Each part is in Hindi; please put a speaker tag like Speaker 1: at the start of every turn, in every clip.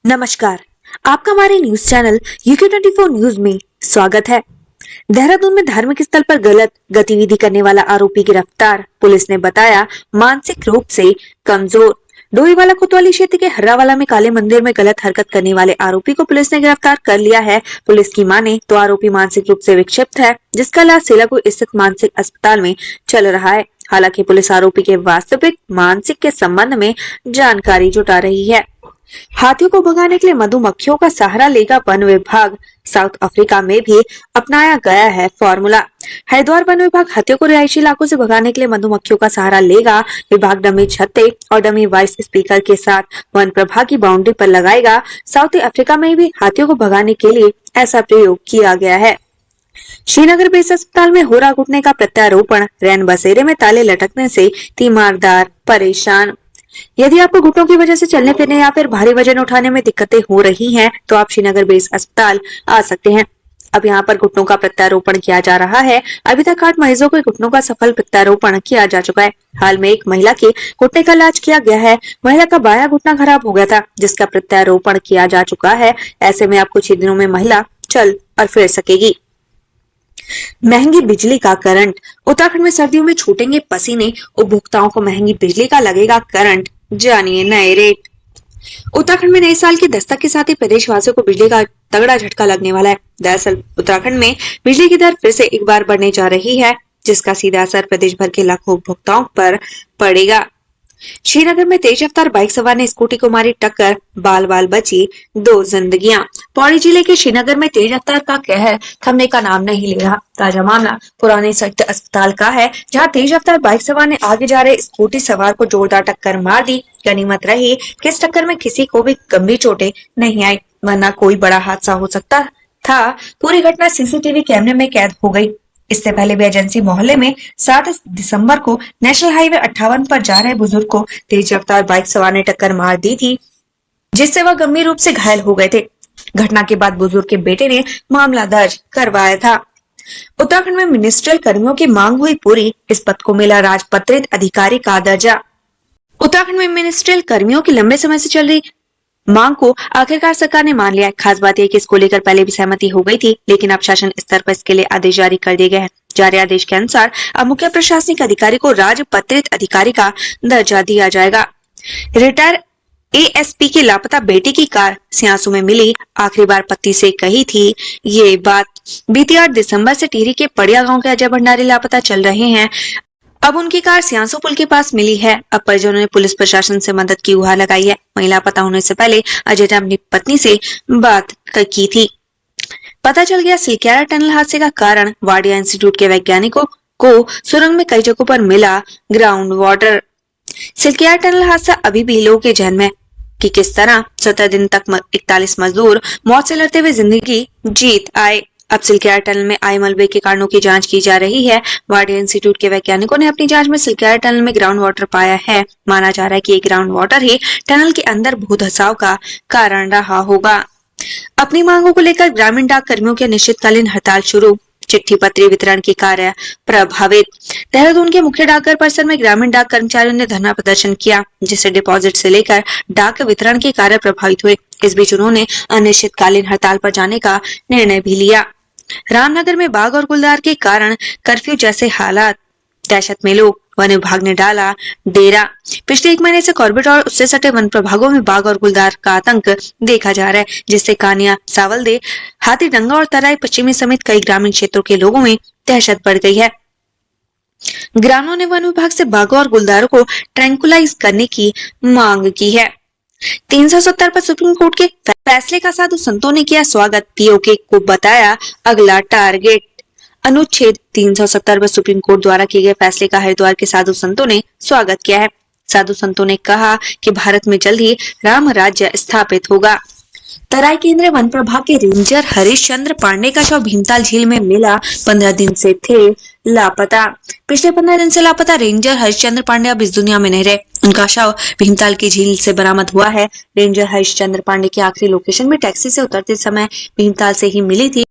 Speaker 1: नमस्कार, आपका हमारे न्यूज चैनल UK24 न्यूज में स्वागत है। देहरादून में धार्मिक स्थल पर गलत गतिविधि करने वाला आरोपी गिरफ्तार। पुलिस ने बताया मानसिक रूप से कमजोर। डोईवाला कोतवाली क्षेत्र के हर्रावाला में काले मंदिर में गलत हरकत करने वाले आरोपी को पुलिस ने गिरफ्तार कर लिया है। पुलिस की माने तो आरोपी मानसिक रूप से विक्षिप्त है, जिसका इलाज सीलापुर स्थित मानसिक अस्पताल में चल रहा है। हालांकि पुलिस आरोपी के वास्तविक मानसिक के संबंध में जानकारी जुटा रही है। हाथियों को भगाने के लिए मधुमक्खियों का सहारा लेगा वन विभाग। साउथ अफ्रीका में भी अपनाया गया है फॉर्मूला। हरिद्वार वन विभाग हाथियों को रिहायशी इलाकों से भगाने के लिए मधुमक्खियों का सहारा लेगा। विभाग डमी छत्ते और डमी वॉइस स्पीकर के साथ वन प्रभाग की बाउंड्री पर लगाएगा। साउथ अफ्रीका में भी हाथियों को भगाने के लिए ऐसा प्रयोग किया गया है। श्रीनगर बेस अस्पताल में हो रहा घुटने का प्रत्यारोपण। रैन बसेरे में ताले लटकने से तीमारदार परेशान। यदि आपको घुटनों की वजह से चलने फिरने या फिर भारी वजन उठाने में दिक्कतें हो रही हैं, तो आप श्रीनगर बेस अस्पताल आ सकते हैं। अब यहाँ पर घुटनों का प्रत्यारोपण किया जा रहा है। अभी तक 8 मरीजों के घुटनों का सफल प्रत्यारोपण किया जा चुका है। हाल में एक महिला के घुटने का इलाज किया गया है। महिला का बायां घुटना खराब हो गया था, जिसका प्रत्यारोपण किया जा चुका है। ऐसे में अब कुछ ही दिनों में महिला चल और फिर सकेगी। महंगी बिजली का करंट। उत्तराखंड में सर्दियों में छूटेंगे पसीने, उपभोक्ताओं को महंगी बिजली का लगेगा करंट। जानिए नए रेट। उत्तराखंड में नए साल की दस्तक के साथ ही प्रदेशवासियों को बिजली का तगड़ा झटका लगने वाला है। दरअसल उत्तराखंड में बिजली की दर फिर से एक बार बढ़ने जा रही है, जिसका सीधा असर प्रदेश भर के लाखों उपभोक्ताओं पर पड़ेगा। श्रीनगर में तेज रफ्तार बाइक सवार ने स्कूटी को मारी टक्कर, बाल बाल बची 2 जिंदगियां। पौड़ी जिले के श्रीनगर में तेज रफ्तार का कहर थमने का नाम नहीं ले रहा। ताजा मामला पुराने सख्त अस्पताल का है, जहां तेज रफ्तार बाइक सवार ने आगे जा रहे स्कूटी सवार को जोरदार टक्कर मार दी। गनीमत रही कि इस टक्कर में किसी को भी गंभीर चोटें नहीं आई, वरना कोई बड़ा हादसा हो सकता था। पूरी घटना सीसीटीवी कैमरे में कैद हो गई। इससे पहले भी एजेंसी मोहल्ले में 7 दिसंबर को नेशनल हाईवे 58 पर जा रहे बुजुर्ग को तेज रफ्तार बाइक सवार ने टक्कर मार दी थी, जिससे वह गंभीर रूप से घायल हो गए थे। घटना के बाद बुजुर्ग के बेटे ने मामला दर्ज करवाया था। उत्तराखंड में मिनिस्ट्रियल कर्मियों की मांग हुई पूरी, इस पद को मिला राजपत्रित अधिकारी का दर्जा। उत्तराखंड में मिनिस्ट्रियल कर्मियों की लंबे समय से चल रही मांग को आखिरकार सरकार ने मान लिया है। खास बात यह कि इसको लेकर पहले भी सहमति हो गई थी, लेकिन अब शासन स्तर पर इसके लिए आदेश जारी कर दिए गए हैं। जारी आदेश के अनुसार अब मुख्य प्रशासनिक अधिकारी को राजपत्रित अधिकारी का दर्जा दिया जाएगा। रिटायर ASP की लापता बेटी की कार स्यासू में मिली। आखिरी बार पति से कही थी ये बात। बीती 8 दिसंबर से टिहरी के पड़िया गांव के अजय भंडारी लापता चल रहे हैं। अब उनकी कार स्यासू पुल के पास मिली है। अब परिजनों ने पुलिस प्रशासन से मदद की गुहार लगाई है। महिला पता होने से पहले अजय ने अपनी पत्नी से बात की थी। पता चल गया सिलक्यारा टनल हादसे का कारण। वाडिया इंस्टीट्यूट के वैज्ञानिकों को सुरंग में कई जगहों पर मिला ग्राउंड वाटर। सिलक्यारा टनल हादसा अभी भी लोगों के जहन में कि किस तरह 17 दिन तक 41 मजदूर मौत से लड़ते हुए जिंदगी जीत आए। अब सिलक्यारा टनल में आए मलबे के कारणों की जांच की जा रही है। वाडिया इंस्टीट्यूट के वैज्ञानिकों ने अपनी जांच में सिलक्यारा टनल में ग्राउंड वाटर पाया है। माना जा रहा है कि ये ग्राउंड वाटर ही टनल के अंदर भू धसाव का कारण रहा होगा। अपनी मांगों को लेकर ग्रामीण डाक कर्मियों की अनिश्चितकालीन हड़ताल शुरू। चिट्ठी पत्री वितरण के कार्य प्रभावित। देहरादून के मुख्य डाकघर परिसर में ग्रामीण डाक कर्मचारियों ने धरना प्रदर्शन किया, जिससे डिपॉजिट से लेकर डाक वितरण के कार्य प्रभावित हुए। इस बीच उन्होंने अनिश्चितकालीन हड़ताल पर जाने का निर्णय भी लिया। रामनगर में बाघ और गुलदार के कारण कर्फ्यू जैसे हालात। दहशत में लोग, वन विभाग ने डाला डेरा। पिछले 1 महीने से कॉर्बेट और उससे सटे वन प्रभागों में बाघ और गुलदार का आतंक देखा जा रहा है, जिससे कानिया, सावलदे, हाथीडंगा और तराई पश्चिमी समेत कई ग्रामीण क्षेत्रों के लोगों में दहशत बढ़ गई है। ग्रामीणों ने वन विभाग से बाघों और गुलदारों को ट्रैंकुलाइज करने की मांग की है। 370 पर सुप्रीम कोर्ट के फैसले का साधु संतों ने किया स्वागत। पीओके को बताया अगला टारगेट। अनुच्छेद 370 पर सुप्रीम कोर्ट द्वारा किए गए फैसले का हरिद्वार के साधु संतों ने स्वागत किया है। साधु संतों ने कहा कि भारत में जल्द ही राम राज्य स्थापित होगा। तराई केंद्रीय वन प्रभाग के रेंजर हरीश चंद्र पांडे का शव भीमताल झील में मिला। 15 दिन से थे लापता। पिछले 15 दिन से लापता रेंजर हरीश चंद्र पांडे अब इस दुनिया में नहीं रहे। उनका शव भीमताल की झील से बरामद हुआ है। रेंजर हरीश चंद्र पांडे की आखिरी लोकेशन भी टैक्सी से उतरते समय भीमताल से ही मिली थी।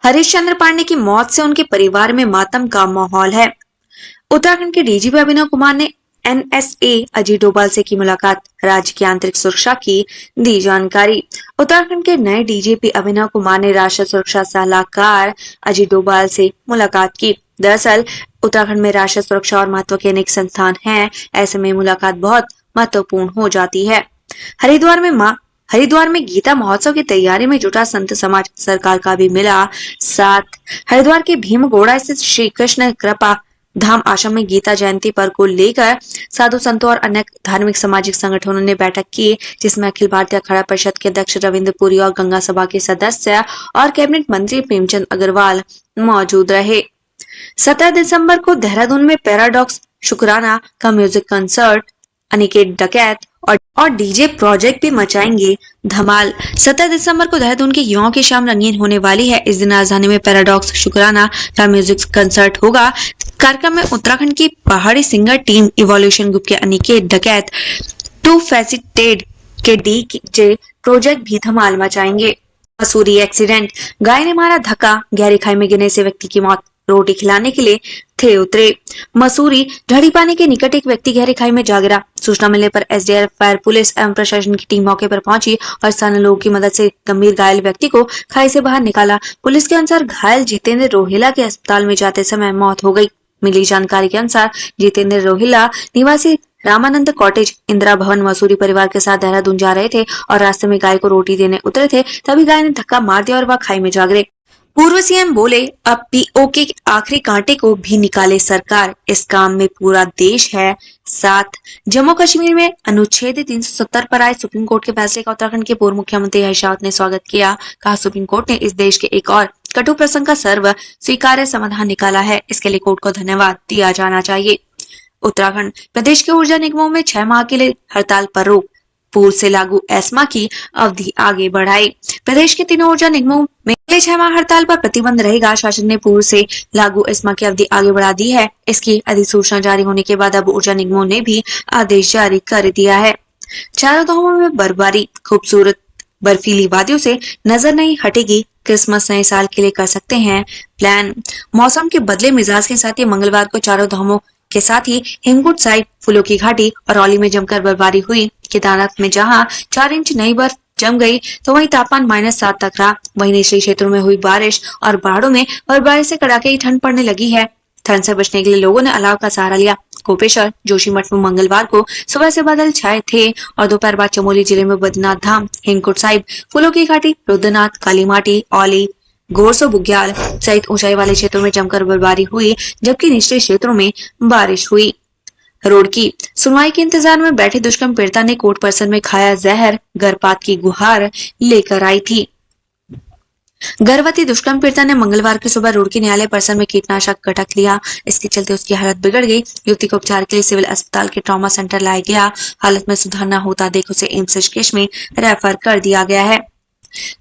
Speaker 1: हरीश चंद्र पांडे की मौत से उनके परिवार में मातम का माहौल है। उत्तराखंड के डीजीपी अभिनव कुमार ने NSA अजीत डोभाल से की मुलाकात, राज्य की आंतरिक सुरक्षा की दी जानकारी। उत्तराखंड के नए डीजीपी अभिनव कुमार ने राष्ट्रीय सुरक्षा सलाहकार अजीत डोभाल से मुलाकात की। दरअसल उत्तराखंड में राष्ट्रीय सुरक्षा और महत्व के अनेक संस्थान हैं, ऐसे में मुलाकात बहुत महत्वपूर्ण हो जाती है। हरिद्वार में गीता महोत्सव की तैयारी में जुटा संत समाज, सरकार का भी मिला साथ। हरिद्वार के भीमगोड़ा स्थित श्री कृष्ण कृपा धाम आश्रम में गीता जयंती पर्व को लेकर साधु संतों और अन्य धार्मिक सामाजिक संगठनों ने बैठक की, जिसमें अखिल भारतीय अखाड़ा परिषद के अध्यक्ष रविंद्र पुरी और गंगा सभा के सदस्य और कैबिनेट मंत्री प्रेमचंद अग्रवाल मौजूद रहे। 17 दिसंबर को देहरादून में पैराडॉक्स शुक्राना का म्यूजिक कंसर्ट, अनिकेत डकैत और डीजे प्रोजेक्ट भी मचाएंगे धमाल। 17 दिसंबर को देहरादून के युवाओं की शाम रंगीन होने वाली है। इस दिन राजधानी में पैराडॉक्स शुक्राना का म्यूजिक कंसर्ट होगा। कार्यक्रम में उत्तराखंड की पहाड़ी सिंगर टीम इवोल्यूशन ग्रुप के अनिकेत डकैत, टू फैसिटेड के डीजे प्रोजेक्ट भी धमाल मचाएंगे। मसूरी एक्सीडेंट, गाय ने मारा धक्का, गहरी खाई में गिरने से व्यक्ति की मौत, रोटी खिलाने के लिए थे उतरे। मसूरी ढड़ी पानी के निकट एक व्यक्ति गहरी खाई में जा गिरा। सूचना मिलने पर एसडीआरएफ, फायर, पुलिस एवं प्रशासन की टीम मौके पर पहुंची और स्थानीय लोगों की मदद से गंभीर घायल व्यक्ति को खाई से बाहर निकाला। पुलिस के अनुसार घायल जितेंद्र रोहिला के अस्पताल में जाते समय मौत हो गई। मिली जानकारी के अनुसार जितेंद्र रोहिला निवासी रामानंद कॉटेज इंदिरा भवन मसूरी परिवार के साथ देहरादून जा रहे थे और रास्ते में गाय को रोटी देने उतरे थे, तभी गाय ने धक्का मार दिया और वह खाई में जा गिरे। पूर्व सीएम बोले, अब पीओके के आखिरी कांटे को भी निकाले सरकार, इस काम में पूरा देश है साथ। जम्मू कश्मीर में अनुच्छेद 370 पर आए सुप्रीम कोर्ट के फैसले का उत्तराखंड के पूर्व मुख्यमंत्री हरीश रावत ने स्वागत किया। कहा, सुप्रीम कोर्ट ने इस देश के एक और कटु प्रसंग का सर्व स्वीकार्य समाधान निकाला है, इसके लिए कोर्ट को धन्यवाद दिया जाना चाहिए। उत्तराखंड प्रदेश के ऊर्जा निगमों में 6 माह के लिए हड़ताल पर रोक, पूर्व से लागू एस्मा की अवधि आगे बढ़ाई। प्रदेश के तीनों ऊर्जा निगमों में अगले 6 माह हड़ताल पर प्रतिबंध रहेगा। शासन ने पूर्व से लागू एस्मा की अवधि आगे बढ़ा दी है। इसकी अधिसूचना जारी होने के बाद अब ऊर्जा निगमों ने भी आदेश जारी कर दिया है। चारों धामों में बर्फबारी, खूबसूरत बर्फीली वादियों से नजर नहीं हटेगी। क्रिसमस नए साल के लिए कर सकते हैं प्लान। मौसम के बदले मिजाज के साथ ही मंगलवार को चारों धामों के साथ ही हेमकुंड साइड, फूलों की घाटी और औली में जमकर बर्फबारी हुई। केदारनाथ में जहां 4 इंच नई बर्फ जम गई, तो वहीं तापमान -7 तक रहा। वहीं निचली क्षेत्रों में हुई बारिश और पहाड़ों में बर्फबारी से कड़ाके की ठंड पड़ने लगी है। ठंड से बचने के लिए लोगों ने अलाव का सहारा लिया। कोपेश्वर, जोशीमठ में मंगलवार को सुबह से बादल छाए थे और दोपहर बाद चमोली जिले में बद्रीनाथ धाम, हेमकुंड साहिब, फूलों की घाटी, रुद्रनाथ, कालीमाटी, औली, घोरसो, बुग्याल सहित ऊंचाई वाले क्षेत्रों में जमकर बर्फबारी हुई, जबकि निचले क्षेत्रों में बारिश हुई। रोड की सुनवाई के इंतजार में बैठे दुष्कर्म पीड़िता ने कोर्ट परिसर में खाया जहर, गर्भपात की गुहार लेकर आई थी। गर्भवती दुष्कर्म पीड़िता ने मंगलवार की सुबह रुड़की न्यायालय परिसर में कीटनाशक गटक लिया। इसके चलते उसकी हालत बिगड़ गई। युवती को उपचार के लिए सिविल अस्पताल के ट्रॉमा सेंटर लाया गया। हालत में सुधार न होता देख उसे एम्स ऋषिकेश में रेफर कर दिया गया है।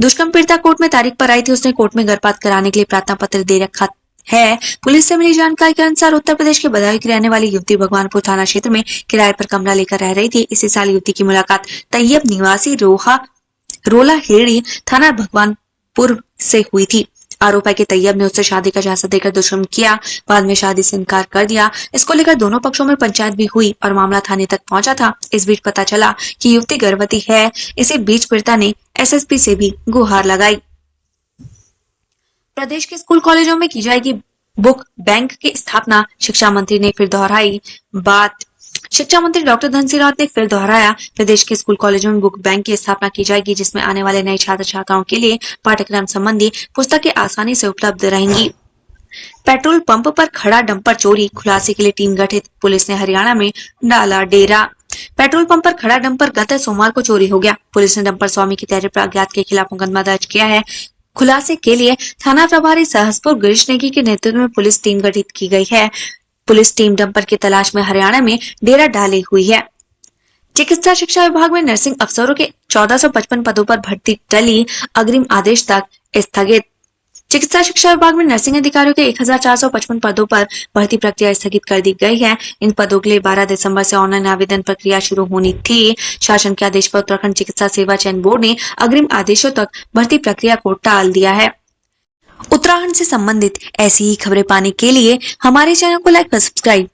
Speaker 1: दुष्कर्म पीड़िता कोर्ट में तारीख पर आई थी। उसने कोर्ट में गर्भपात कराने के लिए प्रार्थना पत्र दे रखा है। पुलिस से मिली जानकारी के अनुसार उत्तर प्रदेश के बदायूं की रहने वाली युवती भगवानपुर थाना क्षेत्र में किराए पर कमरा लेकर रह रही थी। इसी साल युवती की मुलाकात तैयब निवासी रोला हेड़ी थाना भगवानपुर से हुई थी। आरोप है कि तैयब ने उससे शादी का झांसा देकर दुष्कर्म किया, बाद में शादी से इनकार कर दिया। इसको लेकर दोनों पक्षों में पंचायत भी हुई और मामला थाने तक पहुंचा था। इस बीच पता चला कि युवती गर्भवती है। इसी बीच पीड़िता ने एसएसपी से भी गुहार लगाई। प्रदेश के स्कूल कॉलेजों में की जाएगी बुक बैंक की स्थापना, शिक्षा मंत्री ने फिर दोहराई बात। शिक्षा मंत्री डॉक्टर धन सिंह रावत ने फिर दोहराया, प्रदेश के स्कूल कॉलेजों में बुक बैंक की स्थापना की जाएगी, जिसमें आने वाले नए छात्र छात्राओं के लिए पाठ्यक्रम संबंधी पुस्तकें आसानी से उपलब्ध रहेंगी। पेट्रोल पंप पर खड़ा डंपर चोरी, खुलासे के लिए टीम गठित, पुलिस ने हरियाणा में डाला डेरा। पेट्रोल पंप पर खड़ा डंपर गत सोमवार को चोरी हो गया। पुलिस ने डंपर स्वामी की तहरीर पर अज्ञात के खिलाफ मुकदमा दर्ज किया है। खुलासे के लिए थाना प्रभारी सहसपुर गिरीश नेगी के नेतृत्व में पुलिस टीम गठित की गई है। पुलिस टीम डंपर की तलाश में हरियाणा में डेरा डाली हुई है। चिकित्सा शिक्षा विभाग में नर्सिंग अफसरों के 1455 पदों पर भर्ती टली, अग्रिम आदेश तक स्थगित। चिकित्सा शिक्षा विभाग में नर्सिंग अधिकारियों के 1455 पदों पर भर्ती प्रक्रिया स्थगित कर दी गई है। इन पदों के लिए 12 दिसंबर से ऑनलाइन आवेदन प्रक्रिया शुरू होनी थी। शासन के आदेश पर उत्तराखंड चिकित्सा सेवा चयन बोर्ड ने अग्रिम आदेशों तक भर्ती प्रक्रिया को टाल दिया है। उत्तराखंड से संबंधित ऐसी ही खबरें पाने के लिए हमारे चैनल को लाइक और सब्सक्राइब